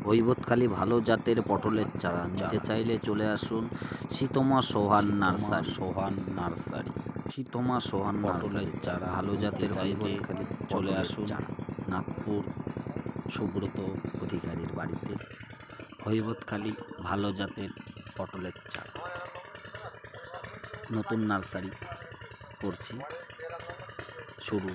হৈবতখালী ভালো জাতের পটলের চারা নিতে চাইলে চলে আসুন সীতমা সোহান নার্সারি। সীতমা সোহান পটলের চারা ভালো জাতের হৈবতখালী চলে আসুন নাগপুর সুব্রত অধিকারীর বাড়িতে। হৈবতখালী ভালো জাতের পটলের চারা নতুন নার্সারি করছি শুরু।